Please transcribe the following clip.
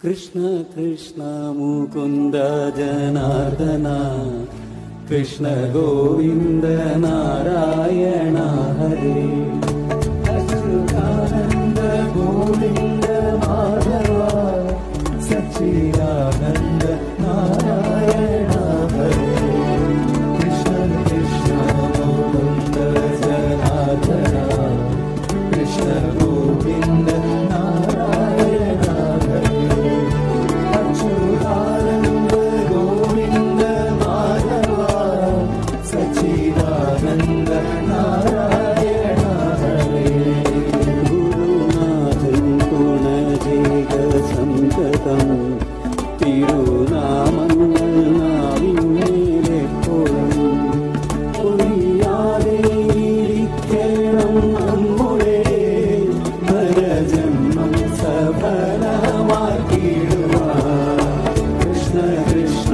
കൃഷ്ണ കൃഷ്ണ മുകുന്ദ ജനാർദ്ദന കൃഷ്ണ ഗോവിന്ദ നാരായണ ഹരേ അച്യുതാനന്ദ ഗോവിന്ദ മാധവ സച്ചിദാനന്ദ നാരായണ ഹരേ കൃഷ്ണ കൃഷ്ണ മുകുന്ദ ജനാർദ്ദന കൃഷ്ണ ഗോവിന്ദ നാരായണ ഹരേ അച്യുതാനന്ദ ഗോവിന്ദ മാധവ സച്ചിദാനന്ദ നാരായണ ഹരേ ഗുരുനാഥൻ തുണജേക സന്തതം തിരുനാമങ്ങൾ നാവിന്മേലെപ്പോഴും ഒഴിയാതെ ഇരിക്കണം നമ്മുടെ നരജന്മം സഫലമാക്കിയിടുവാൻ കൃഷ്ണ കൃഷ്ണ